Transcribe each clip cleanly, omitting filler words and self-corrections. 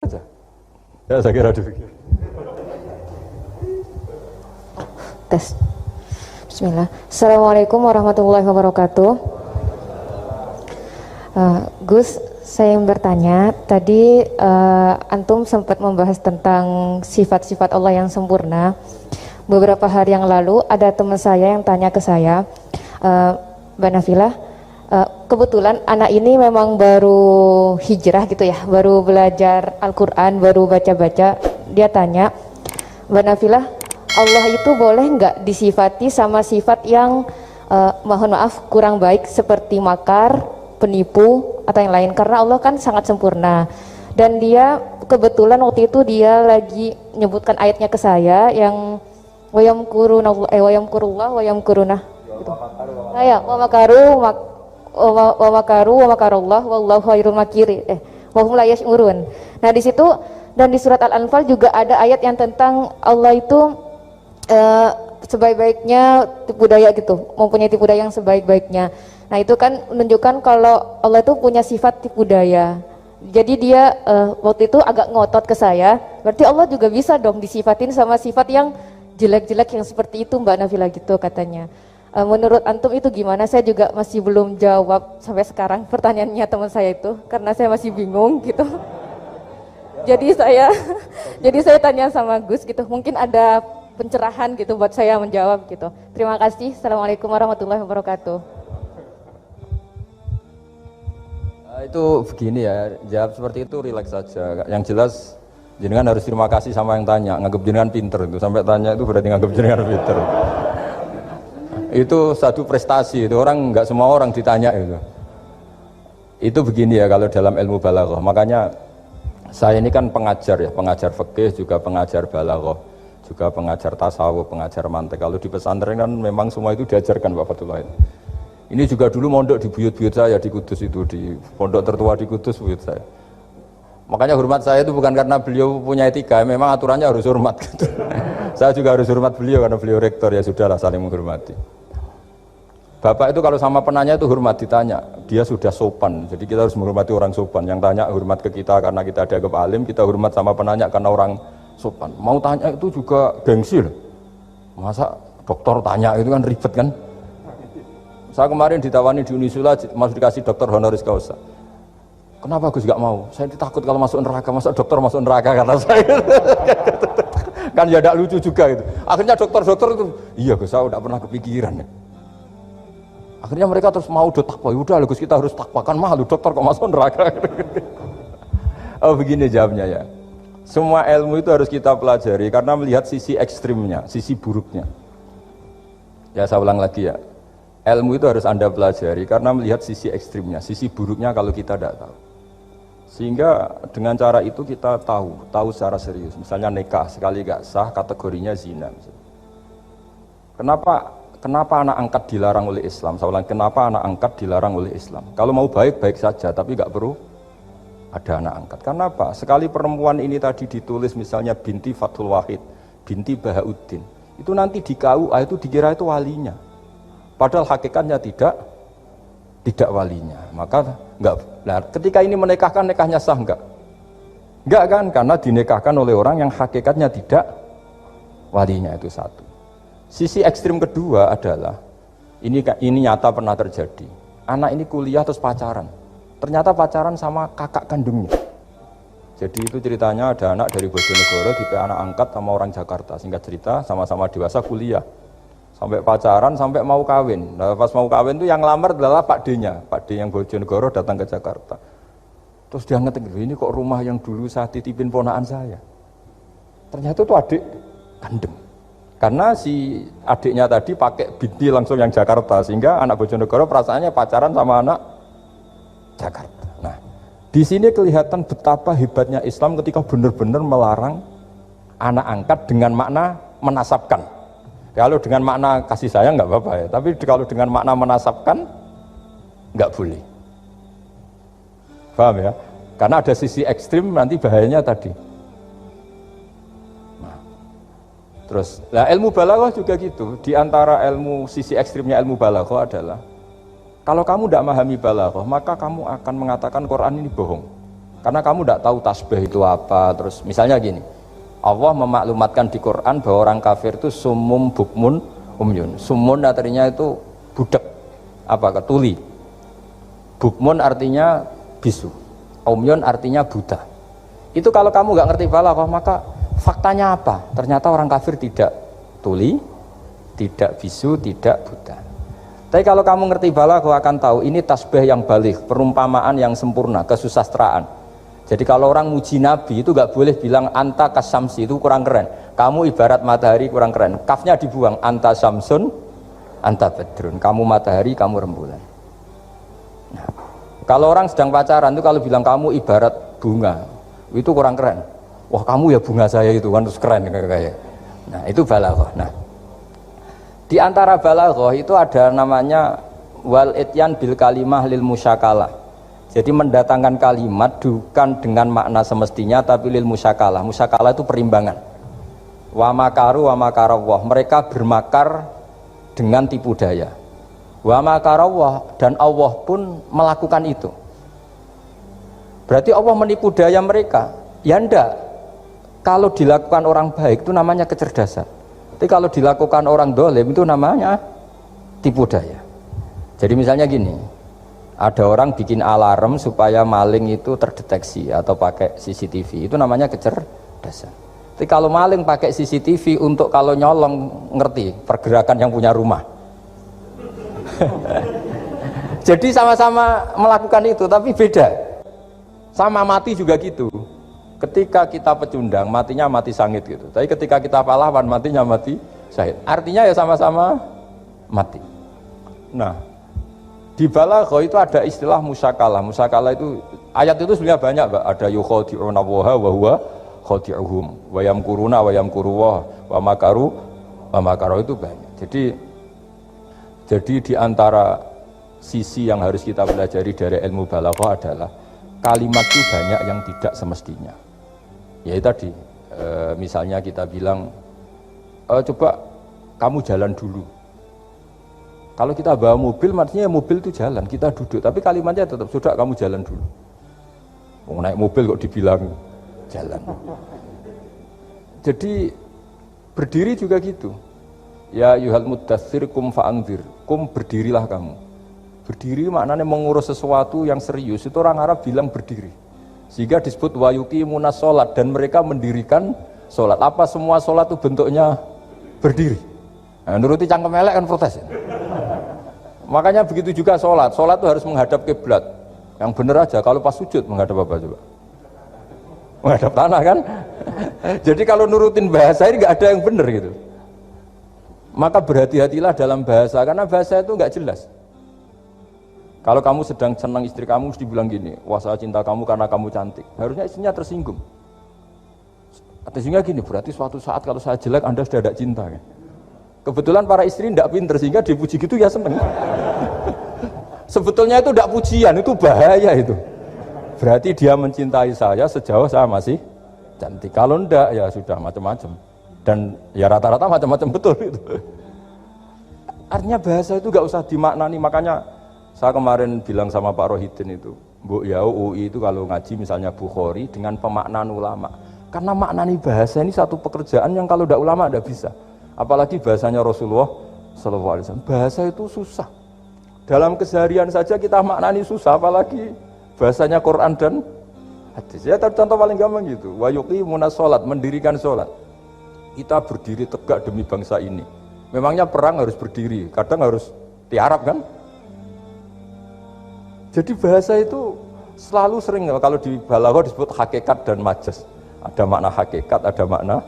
aja. Ya saya kira demikian. Tes. Bismillah. Assalamualaikum warahmatullahi wabarakatuh. Gus, saya yang bertanya, tadi antum sempat membahas tentang sifat-sifat Allah yang sempurna. Beberapa hari yang lalu ada teman saya yang tanya ke saya, Mbak Nafilah, kebetulan anak ini memang baru hijrah gitu ya, baru belajar Al-Quran, baru baca-baca. Dia tanya, Mbak Nafilah, Allah itu boleh nggak disifati sama sifat yang mohon maaf kurang baik seperti makar, penipu atau yang lain, karena Allah kan sangat sempurna. Dan dia kebetulan waktu itu dia lagi menyebutkan ayatnya ke saya yang wayamkurullah wayamkuruna gitu. Wa makaru wa makarullah wallahu khairul makirin wa hum la yash'urun. Nah di situ dan di surat Al-Anfal juga ada ayat yang tentang Allah itu sebaik-baiknya tipu daya gitu, mempunyai tipu daya yang sebaik-baiknya. Nah itu kan menunjukkan kalau Allah itu punya sifat tipu daya. Jadi dia waktu itu agak ngotot ke saya, berarti Allah juga bisa dong disifatin sama sifat yang jelek-jelek yang seperti itu Mbak Nafila gitu katanya. Menurut antum itu gimana? Saya juga masih belum jawab sampai sekarang pertanyaannya teman saya itu, karena saya masih bingung gitu. Jadi saya tanya sama Gus gitu, mungkin ada pencerahan gitu buat saya menjawab gitu. Terima kasih. Assalamualaikum warahmatullahi wabarakatuh. Itu begini ya, jawab seperti itu rileks saja. Yang jelas jenengan harus terima kasih sama yang tanya, nganggep jenengan pinter itu. Sampai tanya itu berarti nganggep jenengan pinter. Itu satu prestasi, itu orang nggak semua orang ditanya itu. Itu begini ya kalau dalam ilmu balaghah. Makanya saya ini kan pengajar ya, pengajar fikih juga pengajar balaghah, juga pengajar tasawuf, pengajar mantek. Kalau di pesantren kan memang semua itu diajarkan Pak Fatullah. Ini juga dulu mondok di buyut-buyut saya di Kudus itu, di pondok tertua di Kudus buyut saya. Makanya hormat saya itu bukan karena beliau punya etika, memang aturannya harus hormat gitu. Saya juga harus hormat beliau karena beliau rektor, ya sudahlah saling menghormati. Bapak itu kalau sama penanya itu hormat, ditanya, dia sudah sopan. Jadi kita harus menghormati orang sopan. Yang tanya hormat ke kita karena kita dianggap alim, kita hormat sama penanya karena orang sopan. Mau tanya itu juga gengsi loh. Masa dokter tanya itu kan ribet kan? Saya kemarin ditawani di Unisula masuk dikasih dokter honoris causa. Kenapa Gus gak mau? Saya takut kalau masuk neraka, masa dokter masuk neraka kata saya. Kan ya tidak lucu juga gitu. Akhirnya dokter-dokter itu, iya Gus saya tidak pernah kepikiran ya. Akhirnya mereka terus mau takwa, udah Gus kita harus takwa, kan mahal dokter kok masuk neraka. Oh begini jawabnya ya. Semua ilmu itu harus kita pelajari karena melihat sisi ekstrimnya, sisi buruknya. Ya saya ulang lagi ya. Ilmu itu harus Anda pelajari karena melihat sisi ekstrimnya, sisi buruknya kalau kita tidak tahu. Sehingga dengan cara itu kita tahu secara serius. Misalnya nikah sekali gak sah kategorinya zina. Kenapa anak angkat dilarang oleh Islam? Saya ulang, kenapa anak angkat dilarang oleh Islam? Kalau mau baik-baik saja, tapi gak perlu ada anak angkat. Karena apa? Sekali perempuan ini tadi ditulis misalnya binti Fathul Wahid, binti Bahauddin, itu nanti di KUA itu dikira itu walinya. Padahal hakikatnya tidak walinya. Maka enggak. Nah, ketika ini menikahkan, nikahnya sah enggak? Enggak kan? Karena dinikahkan oleh orang yang hakikatnya tidak walinya, itu satu. Sisi ekstrim kedua adalah ini nyata pernah terjadi. Anak ini kuliah terus pacaran. Ternyata pacaran sama kakak kandungnya. Jadi itu ceritanya ada anak dari Bojonegoro tipe anak angkat sama orang Jakarta. Singkat cerita sama-sama dewasa kuliah. Sampai pacaran, sampai mau kawin. Nah, pas mau kawin itu yang lamar adalah Pak D-nya. Pak D yang Bojonegoro datang ke Jakarta. Terus dia ngetik, ini kok rumah yang dulu saya titipin ponakan saya. Ternyata itu adik kandung. Karena si adiknya tadi pakai binti langsung yang Jakarta. Sehingga anak Bojonegoro perasaannya pacaran sama anak Jakarta. Nah, di sini kelihatan betapa hebatnya Islam ketika benar-benar melarang anak angkat dengan makna menasabkan. Kalau dengan makna kasih sayang nggak apa-apa ya, tapi kalau dengan makna menasabkan nggak boleh. Paham ya? Karena ada sisi ekstrim nanti bahayanya tadi. Nah, terus, nah ilmu balaghah juga gitu. Di antara ilmu sisi ekstrimnya ilmu balaghah adalah kalau kamu tidak memahami balaghah, maka kamu akan mengatakan Quran ini bohong. Karena kamu tidak tahu tasbih itu apa. Terus misalnya gini, Allah memaklumatkan di Quran bahwa orang kafir itu sumum bukmun umyun. Sumun artinya itu budak, tuli. Bukmun artinya bisu. Umyun artinya buta. Itu kalau kamu nggak ngerti balaghah, maka faktanya apa? Ternyata orang kafir tidak tuli, tidak bisu, tidak buta. Tapi kalau kamu ngerti balaghah akan tahu ini tasbih yang baligh, perumpamaan yang sempurna, kesusastraan. Jadi kalau orang muji Nabi itu gak boleh bilang anta kasamsi, itu kurang keren. Kamu ibarat matahari, kurang keren. Kafnya dibuang, anta samsun, anta badrun. Kamu matahari, kamu rembulan. Nah, kalau orang sedang pacaran itu kalau bilang kamu ibarat bunga, itu kurang keren. Wah kamu ya bunga saya itu kan, terus keren kayak. Nah itu balaghah. Nah di antara balaghah itu ada namanya wal ityan bil kalimah lil musyakalah. Jadi mendatangkan kalimat bukan dengan makna semestinya tapi lil musyakalah. Musyakalah itu perimbangan. Wa makaru wa makarawah. Mereka bermakar dengan tipu daya. Wa makarawah, dan Allah pun melakukan itu. Berarti Allah menipu daya mereka? Ya enggak. Kalau dilakukan orang baik itu namanya kecerdasan. Tapi kalau dilakukan orang dolim itu namanya tipu daya. Jadi misalnya gini, ada orang bikin alarm supaya maling itu terdeteksi atau pakai CCTV, itu namanya kecerdasan. Tapi kalau maling pakai CCTV untuk kalau nyolong, ngerti pergerakan yang punya rumah. Jadi sama-sama melakukan itu tapi beda. Sama mati juga gitu. Ketika kita pecundang matinya mati sangit gitu, tapi ketika kita pahlawan matinya mati syahid. Artinya ya sama-sama mati. Nah di balaghah itu ada istilah musyakalah. Musyakalah itu ayat itu sebenarnya banyak, Mbak. Ada yukhadi'una Allaha wa huwa khadi'uhum wa yamkuruna wa yamkuruwah wa makaru wa makaru, itu banyak. Jadi di antara sisi yang harus kita pelajari dari ilmu balaghah adalah kalimat itu banyak yang tidak semestinya. Ya tadi misalnya kita bilang coba kamu jalan dulu. Kalau kita bawa mobil, maksudnya mobil itu jalan, kita duduk. Tapi kalimatnya tetap, sudah kamu jalan dulu. Mau naik mobil kok dibilang jalan. Jadi berdiri juga gitu. Ya yuhal muddathir kum fa'anzir. Kum berdirilah kamu. Berdiri maknanya mengurus sesuatu yang serius. Itu orang Arab bilang berdiri. Sehingga disebut wayuki munas sholat. Dan mereka mendirikan sholat. Apa semua sholat itu bentuknya berdiri? Nah, nuruti cangkem elek kan protes ya? Makanya begitu juga sholat itu harus menghadap kiblat. Yang benar aja, kalau pas sujud menghadap apa coba? Menghadap tanah kan? Jadi kalau nurutin bahasa ini nggak ada yang benar gitu. Maka berhati-hatilah dalam bahasa, karena bahasa itu nggak jelas. Kalau kamu sedang senang istri kamu, mesti bilang gini, wah saya cinta kamu karena kamu cantik. Harusnya istrinya tersinggung. Sehingga gini, berarti suatu saat kalau saya jelek, Anda sudah ada cinta kan? Kebetulan para istri tidak pinter sehingga dipuji gitu ya seneng. Sebetulnya itu tidak pujian, itu bahaya itu. Berarti dia mencintai saya sejauh saya masih cantik. Kalau enggak ya sudah macam-macam. Dan ya rata-rata macam-macam betul itu. Artinya bahasa itu nggak usah dimaknani. Makanya saya kemarin bilang sama Pak Rohidin itu, Bu ya UI itu kalau ngaji misalnya Bukhari dengan pemaknaan ulama. Karena maknani bahasa ini satu pekerjaan yang kalau tidak ulama tidak bisa. Apalagi bahasanya Rasulullah SAW. Bahasa itu susah. Dalam keseharian saja kita maknani susah, apalagi bahasanya Quran dan hadis. Ya contoh paling gampang gitu. Wa yuqimunas sholat, mendirikan sholat. Kita berdiri tegak demi bangsa ini. Memangnya perang harus berdiri, kadang harus tiarap kan? Jadi bahasa itu selalu sering kalau di balaghah disebut hakikat dan majas. Ada makna hakikat, ada makna.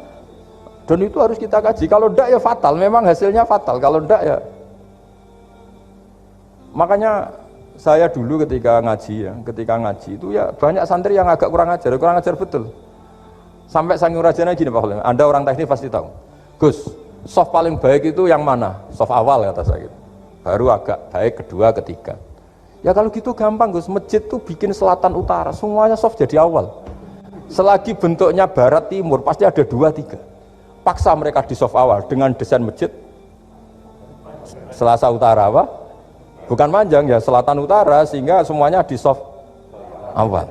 Dan itu harus kita kaji. Kalau enggak ya fatal, memang hasilnya fatal. Kalau enggak ya. Makanya saya dulu ketika ngaji itu ya banyak santri yang agak kurang ajar betul. Sampai Sangyu Rajana gini Pak Khalil, Anda orang teknik pasti tahu. Gus, soft paling baik itu yang mana? Soft awal kata saya gitu. Baru agak baik kedua, ketiga. Ya kalau gitu gampang Gus, masjid tuh bikin selatan utara, semuanya soft jadi awal. Selagi bentuknya barat timur pasti ada 2, 3. Paksa mereka di soft awal dengan desain masjid selasa utara apa? Bukan panjang ya, selatan utara, sehingga semuanya di soft awal.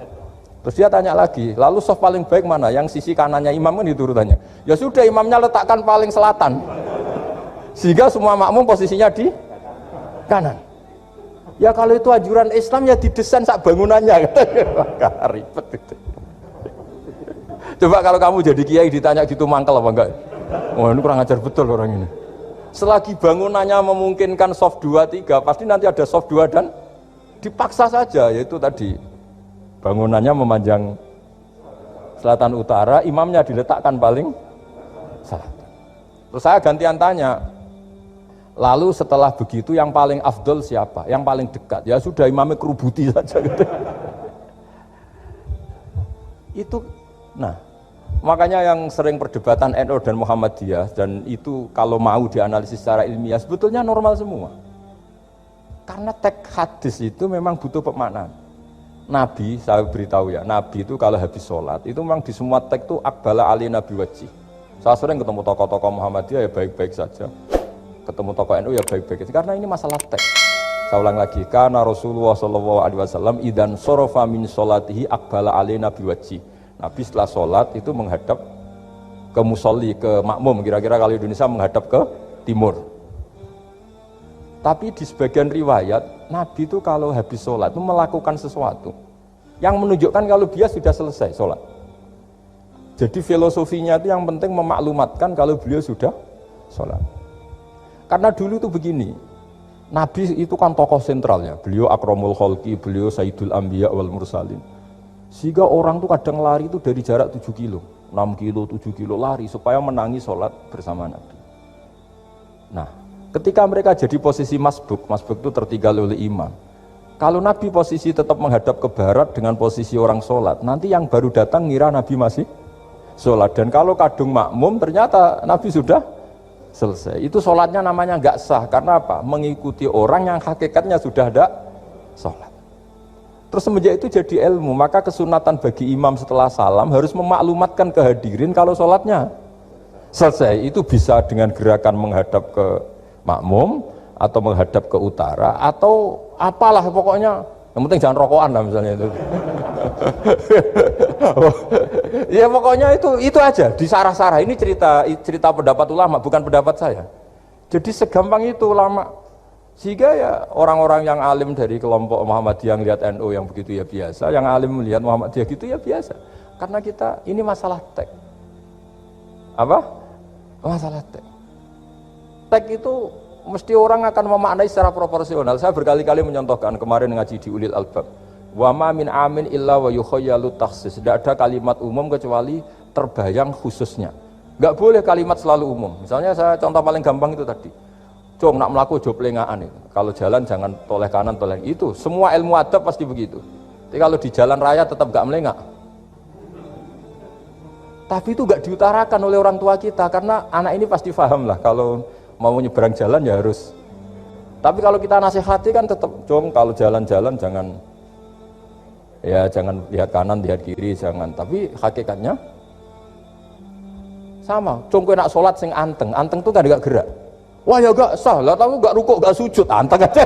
Terus dia tanya lagi, lalu soft paling baik mana? Yang sisi kanannya imam kan itu urutannya. Ya sudah, imamnya letakkan paling selatan. Sehingga semua makmum posisinya di kanan. Ya kalau itu anjuran Islam ya didesain sak bangunannya. Ribet itu. Coba kalau kamu jadi kiai ditanya gitu mangkel apa enggak? Wah ini kurang ajar betul orang ini. Selagi bangunannya memungkinkan soft 2, 3, pasti nanti ada soft 2 dan dipaksa saja, yaitu tadi bangunannya memanjang selatan utara, imamnya diletakkan paling selatan. Terus saya gantian tanya, lalu setelah begitu yang paling afdol siapa? Yang paling dekat? Ya sudah imamnya kerubuti saja gitu. Itu, nah makanya yang sering perdebatan NU dan Muhammadiyah, dan itu kalau mau dianalisis secara ilmiah sebetulnya normal semua. Karena teks hadis itu memang butuh pemaknaan. Nabi, saya beritahu ya, Nabi itu kalau habis sholat, itu memang di semua teks itu akbala ali nabi wajih. Saya sering ketemu tokoh-tokoh Muhammadiyah ya baik-baik saja. Ketemu tokoh NU ya baik-baik saja, karena ini masalah teks. Saya ulang lagi, karena Rasulullah SAW idan sorofa min sholatihi akbala ali nabi wajih. Nabi setelah sholat itu menghadap ke musolli, ke makmum, kira-kira kalau Indonesia menghadap ke timur. Tapi di sebagian riwayat, Nabi itu kalau habis sholat itu melakukan sesuatu yang menunjukkan kalau dia sudah selesai sholat. Jadi filosofinya itu yang penting memaklumatkan kalau beliau sudah sholat. Karena dulu itu begini, Nabi itu kan tokoh sentralnya, beliau akramul khalqi, beliau sayyidul anbiya wal mursalin. Sehingga orang tuh kadang lari itu dari jarak 7 kilo, 6 kilo, 7 kilo lari supaya menangi sholat bersama Nabi. Nah, ketika mereka jadi posisi masbuk itu tertinggal oleh imam. Kalau Nabi posisi tetap menghadap ke barat dengan posisi orang sholat, nanti yang baru datang ngira Nabi masih sholat. Dan kalau kadung makmum ternyata Nabi sudah selesai. Itu sholatnya namanya nggak sah. Karena apa? Mengikuti orang yang hakikatnya sudah ada sholat. Terus semenjak itu jadi ilmu, maka kesunatan bagi imam setelah salam harus memaklumatkan ke hadirin kalau sholatnya selesai. Itu bisa dengan gerakan menghadap ke makmum atau menghadap ke utara atau apalah pokoknya, yang penting jangan rokokan lah misalnya itu. Ya pokoknya itu aja disarah-sarah. Ini cerita pendapat ulama, bukan pendapat saya. Jadi segampang itu ulama. Sehingga ya orang-orang yang alim dari kelompok Muhammadiyah yang lihat NU yang begitu ya biasa, yang alim melihat Muhammadiyah gitu ya biasa. Karena kita ini masalah teks. Apa? Masalah teks. Teks itu mesti orang akan memaknai secara proporsional. Saya berkali-kali menyontohkan kemarin ngaji di Ulil Albab. Wa ma min amin illa wa yukhayyalu takhsis. Tidak ada kalimat umum kecuali terbayang khususnya. Enggak boleh kalimat selalu umum. Misalnya saya contoh paling gampang itu tadi. Cung nak melaku jo plengaan itu. Kalau jalan jangan toleh kanan toleh itu. Semua ilmu adab pasti begitu. Tapi kalau di jalan raya tetap enggak melengak. Tapi itu enggak diutarakan oleh orang tua kita karena anak ini pasti paham lah kalau mau nyebrang jalan ya harus. Tapi kalau kita nasihati kan tetap cung kalau jalan-jalan jangan lihat kanan, lihat kiri, jangan. Tapi hakikatnya sama. Cung kowe nak salat sing anteng tuh kan enggak gerak. Wah ya gak sah lah, tahu gak rukuk gak sujud, anteng aja.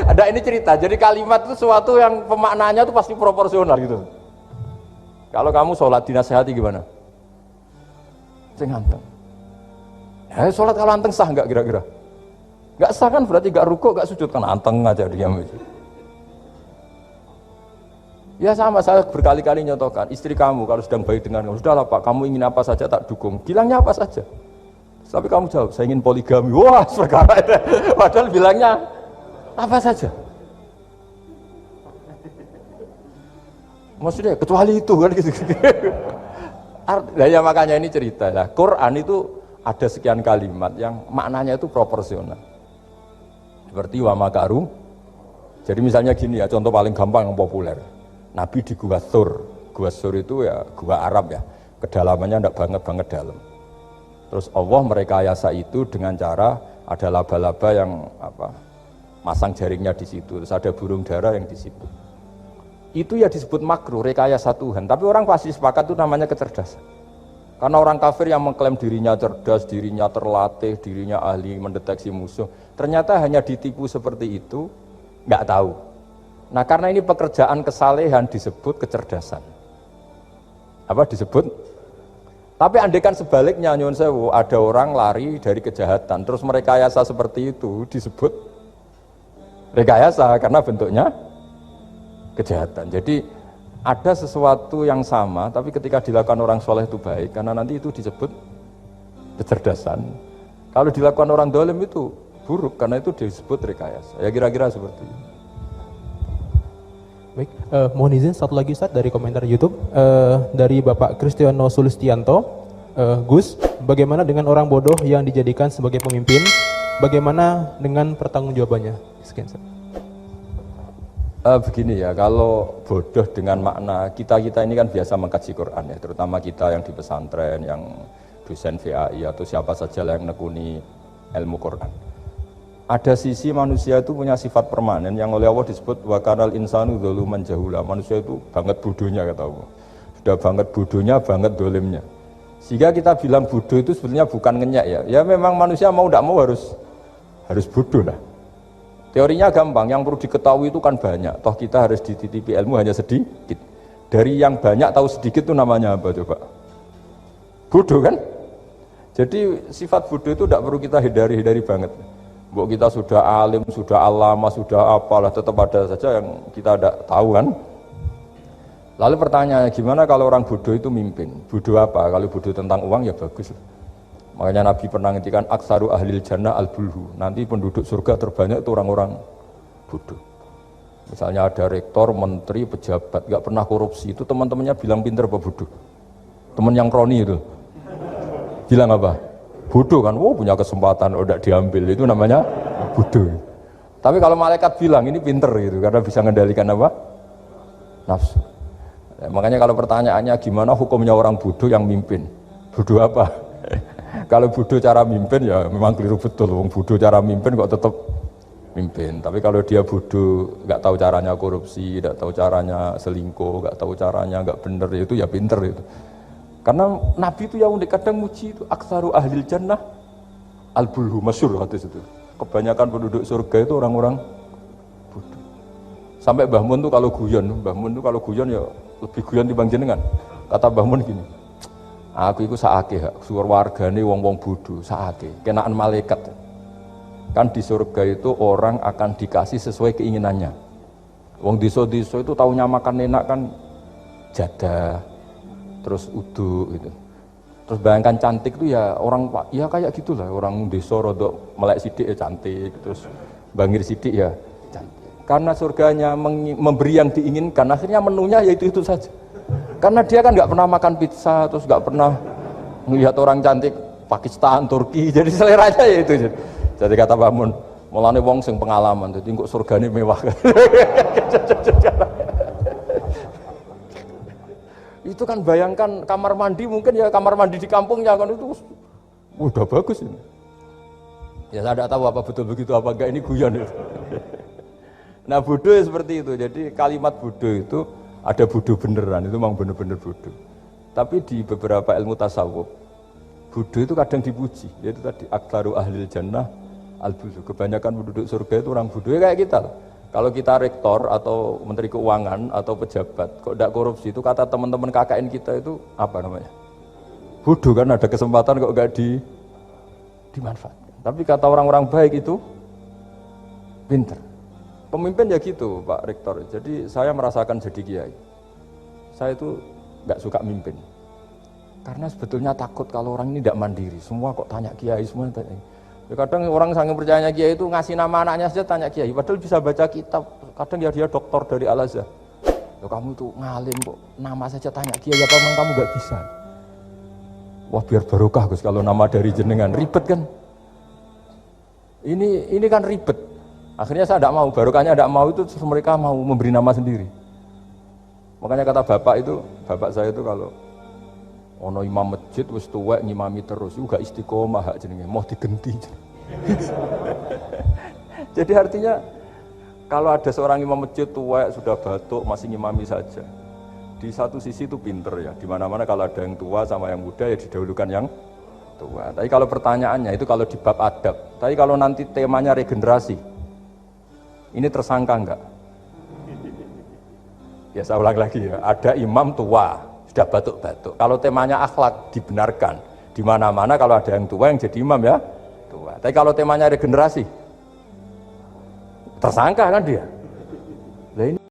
Ada ini cerita, jadi kalimat itu sesuatu yang pemaknanya itu pasti proporsional gitu. Kalau kamu sholat dinasihati gimana? Sing anteng. Ya sholat kalau anteng sah gak kira-kira? Gak sah kan berarti gak rukuk gak sujud, kan anteng aja diam aja. Ya sama, saya berkali-kali nyontohkan, istri kamu kalau sedang baik dengan kamu, sudahlah Pak, kamu ingin apa saja tak dukung, bilangnya apa saja. Tapi kamu jawab, saya ingin poligami. Wah, perkara itu. Padahal bilangnya apa saja. Maksudnya kecuali itu kan gitu. Nah, ya makanya ini cerita lah. Quran itu ada sekian kalimat yang maknanya itu proporsional. Seperti wa makaru. Jadi misalnya gini ya, contoh paling gampang yang populer. Nabi di Gua Thur. Gua Thur itu ya gua Arab ya. Kedalamannya enggak banget dalam. Terus Allah merekayasa itu dengan cara ada laba-laba yang masang jaringnya di situ, terus ada burung dara yang di situ. Itu ya disebut makruh, rekayasa Tuhan. Tapi orang pasti sepakat itu namanya kecerdasan. Karena orang kafir yang mengklaim dirinya cerdas, dirinya terlatih, dirinya ahli mendeteksi musuh, ternyata hanya ditipu seperti itu, nggak tahu. Nah karena ini pekerjaan kesalehan disebut kecerdasan. apa disebut. Tapi andaikan sebaliknya nyuwun sewu, ada orang lari dari kejahatan, terus merekayasa seperti itu disebut rekayasa karena bentuknya kejahatan. Jadi ada sesuatu yang sama, tapi ketika dilakukan orang soleh itu baik, karena nanti itu disebut kecerdasan. Kalau dilakukan orang dolim itu buruk, karena itu disebut rekayasa. Ya kira-kira seperti itu. Baik, mohon izin satu lagi Ustaz dari komentar YouTube dari Bapak Kristiano Sulistianto. Gus, bagaimana dengan orang bodoh yang dijadikan sebagai pemimpin? Bagaimana dengan pertanggungjawabannya? Sekian Ustaz. Begini ya, kalau bodoh dengan makna kita ini kan biasa mengkaji Quran ya, terutama kita yang di pesantren, yang dosen VAI atau siapa saja yang nekuni ilmu Quran. Ada sisi manusia itu punya sifat permanen yang oleh Allah disebut wa kanal insanu dzaluman jahula. Manusia itu banget bodohnya kata Allah. Sudah banget bodohnya, banget dolimnya. Sehingga kita bilang bodoh itu sebenarnya bukan ngenyak ya. Ya memang manusia mau tidak mau harus bodoh lah. Teorinya gampang, yang perlu diketahui itu kan banyak. Toh kita harus dititipi ilmu hanya sedikit. Dari yang banyak tahu sedikit itu namanya apa coba? Bodoh kan? Jadi sifat bodoh itu tidak perlu kita hindari banget. Mbok kita sudah alim, sudah alama, sudah apalah, tetap ada saja yang kita tidak tahu kan. Lalu pertanyaannya, gimana kalau orang bodoh itu mimpin? Bodoh apa? Kalau bodoh tentang uang ya bagus. Makanya Nabi pernah ngintikan aksaru ahlil jannah al-bulhu. Nanti penduduk surga terbanyak itu orang-orang bodoh. Misalnya ada rektor, menteri, pejabat, gak pernah korupsi, itu teman-temannya bilang pinter apa bodoh? Teman yang kroni itu bilang apa? Bodoh kan, punya kesempatan, tidak diambil, itu namanya bodoh. Tapi kalau malaikat bilang ini pinter gitu, karena bisa mengendalikan apa? Nafsu. Makanya kalau pertanyaannya gimana hukumnya orang bodoh yang mimpin? Bodoh apa? Kalau bodoh cara mimpin ya memang keliru betul. Wong bodoh cara mimpin kok tetap mimpin. Tapi kalau dia bodoh, nggak tahu caranya korupsi, nggak tahu caranya selingkuh, nggak tahu caranya nggak bener, itu ya pinter itu. Karena Nabi itu yang kadang muji itu aksaru ahlil jannah al-bulhu, masyhur hadis itu. Kebanyakan penduduk surga itu orang-orang bodoh. Sampai Mbah Mun tuh kalau guyon ya lebih guyon dibanding jenengan. Kata Mbah Mun gini, aku itu saake hak, suar wargane wong-wong bodoh, saake, kenaan malaikat. Kan di surga itu orang akan dikasih sesuai keinginannya. Wong diso-diso itu taunya makan enak kan jadah, terus uduk gitu. Terus bayangkan cantik itu ya orang ya kayak gitulah, orang desa rodok melek sidik ya cantik, terus bangir sidik ya cantik. Karena surganya memberi yang diinginkan, akhirnya menunya ya itu saja. Karena dia kan nggak pernah makan pizza, terus nggak pernah melihat orang cantik Pakistan, Turki, jadi seleranya ya itu. Jadi kata Pak Mun, mulane wong sing pengalaman, jadi kok surgane mewah. Itu kan bayangkan kamar mandi, mungkin ya kamar mandi di kampungnya kan itu udah bagus ini. Ya saya tidak tahu apa betul begitu apa enggak, ini guyon itu. Nah bodoh ya seperti itu. Jadi kalimat bodoh itu ada bodoh beneran, itu memang bener-bener bodoh. Tapi di beberapa ilmu tasawuf, bodoh itu kadang dipuji. Yaitu tadi aktsaru ahlil jannah al-bulhu. Kebanyakan penduduk surga itu orang bodoh ya kayak kita lah. Kalau kita rektor atau menteri keuangan atau pejabat kok tidak korupsi, itu kata teman-teman KKN kita itu apa namanya? Bodoh kan, ada kesempatan kok enggak dimanfaatkan. Tapi kata orang-orang baik itu pinter. Pemimpin ya gitu Pak Rektor. Jadi saya merasakan jadi kiai. Saya itu enggak suka mimpin. Karena sebetulnya takut kalau orang ini tidak mandiri. Semua kok tanya kiai, semua tanya. Ya kadang orang saking percayanya kiai itu ngasih nama anaknya saja tanya kiai, padahal bisa baca kitab. Kadang ya dia doktor dari Al-Azhar. Loh kamu itu ngalim kok nama saja tanya kiai, apa memang kamu nggak bisa? Wah biar barokah Gus kalau nama dari jenengan, ribet kan? Ini kan ribet. Akhirnya saya tidak mau, barokahnya tidak mau itu terus mereka mau memberi nama sendiri. Makanya kata bapak saya itu kalau ono imam masjid wis tuwek ngimami terus, juga istiqomah hak jenenge, mau digenti. Jadi artinya kalau ada seorang imam masjid tuwek sudah batuk masih ngimami saja. Di satu sisi itu pinter ya, di mana-mana kalau ada yang tua sama yang muda ya didahulukan yang tua. Tapi kalau pertanyaannya itu kalau di bab adab, tapi kalau nanti temanya regenerasi, ini tersangka enggak? Ya saya ulang lagi ya, ada imam tua sudah batuk-batuk. Kalau temanya akhlak dibenarkan, di mana-mana kalau ada yang tua yang jadi imam ya tua. Tapi kalau temanya regenerasi, tersangka kan dia. Lah ini